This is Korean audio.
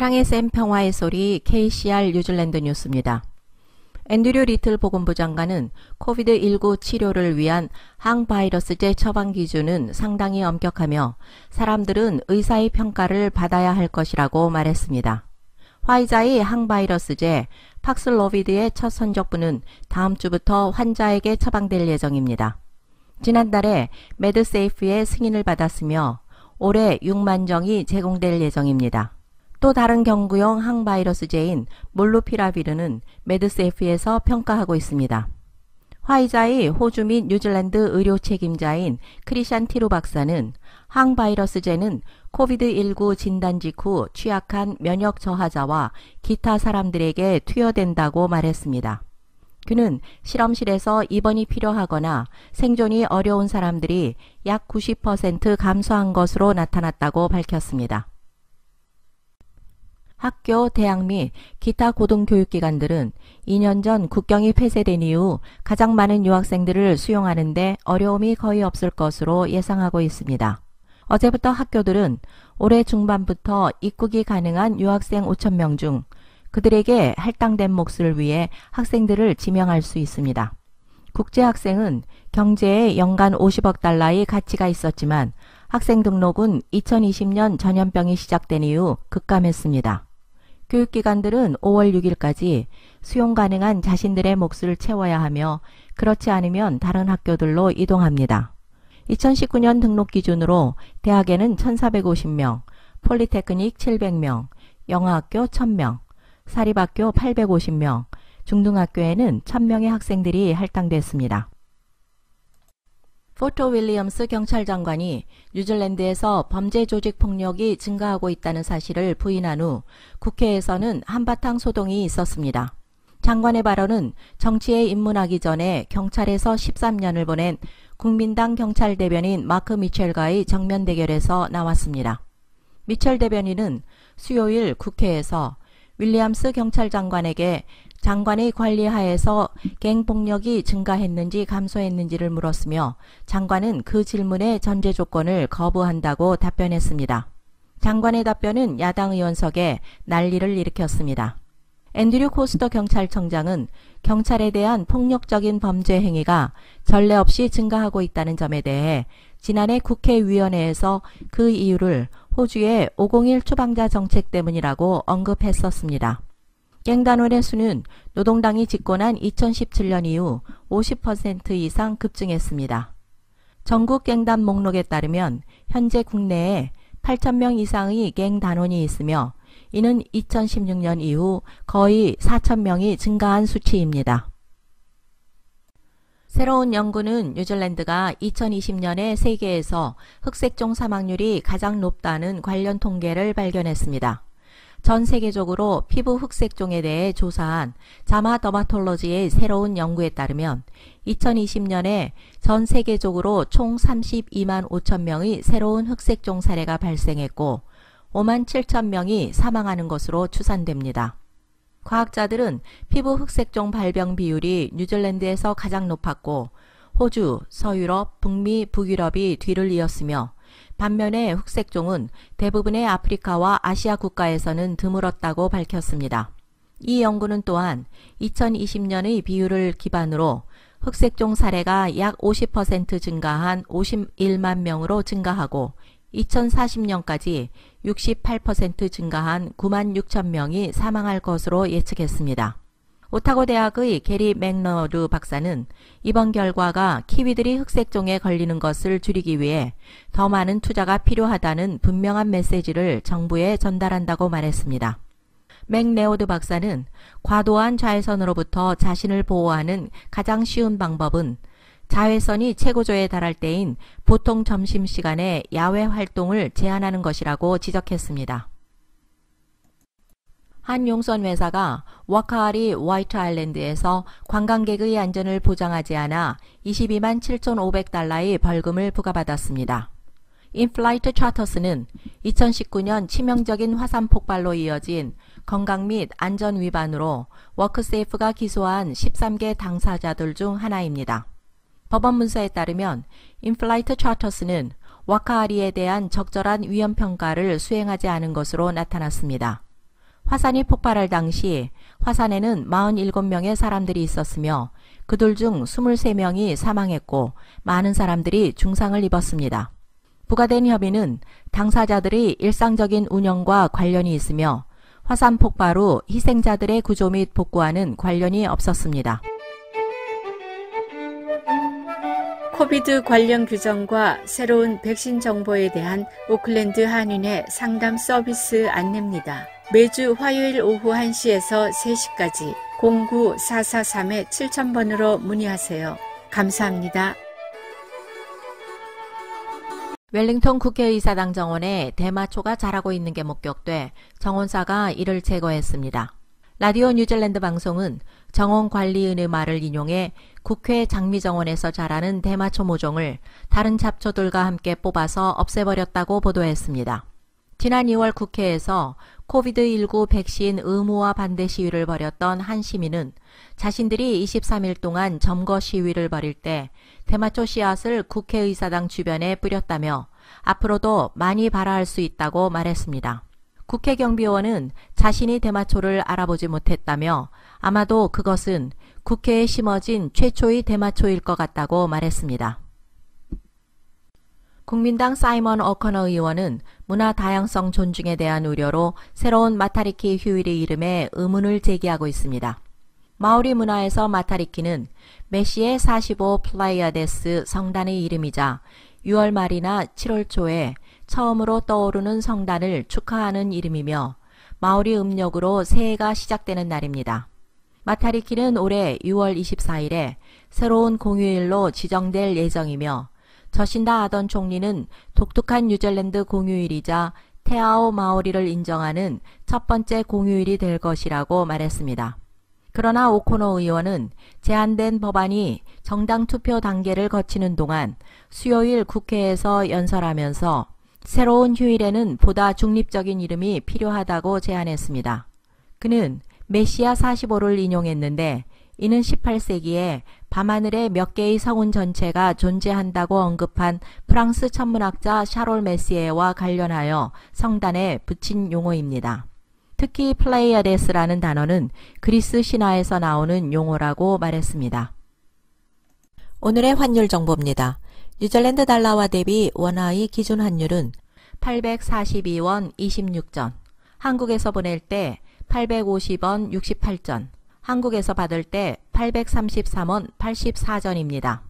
사랑의 샘 평화의 소리 KCR 뉴질랜드 뉴스입니다. 앤드류 리틀 보건부 장관은 코비드19 치료를 위한 항바이러스제 처방 기준은 상당히 엄격하며 사람들은 의사의 평가를 받아야 할 것이라고 말했습니다. 화이자의 항바이러스제 팍슬로비드의 첫 선적분은 다음 주부터 환자에게 처방될 예정입니다. 지난달에 메드세이프의 승인을 받았으며 올해 6만 정이 제공될 예정입니다. 또 다른 경구용 항바이러스제인 몰루피라비르는 메드세이프에서 평가하고 있습니다. 화이자의 호주 및 뉴질랜드 의료 책임자인 크리샨 티루 박사는 항바이러스제는 코비드19 진단 직후 취약한 면역 저하자와 기타 사람들에게 투여된다고 말했습니다. 그는 실험실에서 입원이 필요하거나 생존이 어려운 사람들이 약 90% 감소한 것으로 나타났다고 밝혔습니다. 학교, 대학 및 기타 고등교육기관들은 2년 전 국경이 폐쇄된 이후 가장 많은 유학생들을 수용하는 데 어려움이 거의 없을 것으로 예상하고 있습니다. 어제부터 학교들은 올해 중반부터 입국이 가능한 유학생 5,000명 중 그들에게 할당된 몫을 위해 학생들을 지명할 수 있습니다. 국제학생은 경제에 연간 50억 달러의 가치가 있었지만 학생 등록은 2020년 전염병이 시작된 이후 급감했습니다. 교육기관들은 5월 6일까지 수용 가능한 자신들의 몫을 채워야 하며 그렇지 않으면 다른 학교들로 이동합니다. 2019년 등록 기준으로 대학에는 1,450명, 폴리테크닉 700명, 영어학교 1,000명, 사립학교 850명, 중등학교에는 1,000명의 학생들이 할당됐습니다. 포트 윌리엄스 경찰장관이 뉴질랜드에서 범죄 조직 폭력이 증가하고 있다는 사실을 부인한 후 국회에서는 한바탕 소동이 있었습니다. 장관의 발언은 정치에 입문하기 전에 경찰에서 13년을 보낸 국민당 경찰 대변인 마크 미첼과의 정면 대결에서 나왔습니다. 미첼 대변인은 수요일 국회에서 윌리엄스 경찰장관에게 장관의 관리 하에서 갱폭력이 증가했는지 감소했는지를 물었으며 장관은 그 질문의 전제 조건을 거부한다고 답변했습니다. 장관의 답변은 야당 의원석에 난리를 일으켰습니다. 앤드류 코스터 경찰청장은 경찰에 대한 폭력적인 범죄 행위가 전례 없이 증가하고 있다는 점에 대해 지난해 국회위원회에서 그 이유를 호주의 501 추방자 정책 때문이라고 언급했었습니다. 갱단원의 수는 노동당이 집권한 2017년 이후 50% 이상 급증했습니다. 전국 갱단 목록에 따르면 현재 국내에 8,000명 이상의 갱단원이 있으며 이는 2016년 이후 거의 4,000명이 증가한 수치입니다. 새로운 연구는 뉴질랜드가 2020년에 세계에서 흑색종 사망률이 가장 높다는 관련 통계를 발견했습니다. 전 세계적으로 피부 흑색종에 대해 조사한 자마 더마톨로지의 새로운 연구에 따르면 2020년에 전 세계적으로 총 32만 5천 명의 새로운 흑색종 사례가 발생했고 5만 7천 명이 사망하는 것으로 추산됩니다. 과학자들은 피부 흑색종 발병 비율이 뉴질랜드에서 가장 높았고 호주, 서유럽, 북미, 북유럽이 뒤를 이었으며 반면에 흑색종은 대부분의 아프리카와 아시아 국가에서는 드물었다고 밝혔습니다. 이 연구는 또한 2020년의 비율을 기반으로 흑색종 사례가 약 50% 증가한 51만 명으로 증가하고 2040년까지 68% 증가한 9만 6천 명이 사망할 것으로 예측했습니다. 오타고 대학의 게리 맥너드 박사는 이번 결과가 키위들이 흑색종에 걸리는 것을 줄이기 위해 더 많은 투자가 필요하다는 분명한 메시지를 정부에 전달한다고 말했습니다. 맥네오드 박사는 과도한 자외선으로부터 자신을 보호하는 가장 쉬운 방법은 자외선이 최고조에 달할 때인 보통 점심시간에 야외 활동을 제한하는 것이라고 지적했습니다. 한 용선 회사가 와카하리 화이트 아일랜드에서 관광객의 안전을 보장하지 않아 22만 7,500달러의 벌금을 부과받았습니다. 인플라이트 차터스는 2019년 치명적인 화산 폭발로 이어진 건강 및 안전 위반으로 워크세이프가 기소한 13개 당사자들 중 하나입니다. 법원 문서에 따르면 인플라이트 차터스는 와카하리에 대한 적절한 위험평가를 수행하지 않은 것으로 나타났습니다. 화산이 폭발할 당시 화산에는 47명의 사람들이 있었으며 그들 중 23명이 사망했고 많은 사람들이 중상을 입었습니다. 부과된 혐의는 당사자들의 일상적인 운영과 관련이 있으며 화산 폭발 후 희생자들의 구조 및 복구와는 관련이 없었습니다. 코비드 관련 규정과 새로운 백신 정보에 대한 오클랜드 한인의 상담 서비스 안내입니다. 매주 화요일 오후 1시에서 3시까지 09-443-7000번으로 문의하세요. 감사합니다. 웰링턴 국회의사당 정원에 대마초가 자라고 있는 게 목격돼 정원사가 이를 제거했습니다. 라디오 뉴질랜드 방송은 정원관리인의 말을 인용해 국회 장미정원에서 자라는 대마초 모종을 다른 잡초들과 함께 뽑아서 없애버렸다고 보도했습니다. 지난 2월 국회에서 코비드19 백신 의무화 반대 시위를 벌였던 한 시민은 자신들이 23일 동안 점거 시위를 벌일 때 대마초 씨앗을 국회의사당 주변에 뿌렸다며 앞으로도 많이 발화할 수 있다고 말했습니다. 국회 경비원은 자신이 대마초를 알아보지 못했다며 아마도 그것은 국회에 심어진 최초의 대마초일 것 같다고 말했습니다. 국민당 사이먼 어커너 의원은 문화 다양성 존중에 대한 우려로 새로운 마타리키 휴일의 이름에 의문을 제기하고 있습니다. 마오리 문화에서 마타리키는 메시의 45 플라이아데스 성단의 이름이자 6월 말이나 7월 초에 처음으로 떠오르는 성단을 축하하는 이름이며 마오리 음력으로 새해가 시작되는 날입니다. 마타리키는 올해 6월 24일에 새로운 공휴일로 지정될 예정이며 저신다 아던 총리는 독특한 뉴질랜드 공휴일이자 테아오 마오리를 인정하는 첫 번째 공휴일이 될 것이라고 말했습니다. 그러나 오코노 의원은 제한된 법안이 정당 투표 단계를 거치는 동안 수요일 국회에서 연설하면서 새로운 휴일에는 보다 중립적인 이름이 필요하다고 제안했습니다. 그는 메시아 45를 인용했는데 이는 18세기에 밤하늘에 몇 개의 성운 전체가 존재한다고 언급한 프랑스 천문학자 샤롤 메시에와 관련하여 성단에 붙인 용어입니다. 특히 플레이아데스라는 단어는 그리스 신화에서 나오는 용어라고 말했습니다. 오늘의 환율 정보입니다. 뉴질랜드 달러와 대비 원화의 기준 환율은 842원 26전, 한국에서 보낼 때 850원 68전, 한국에서 받을 때 833원 84전입니다.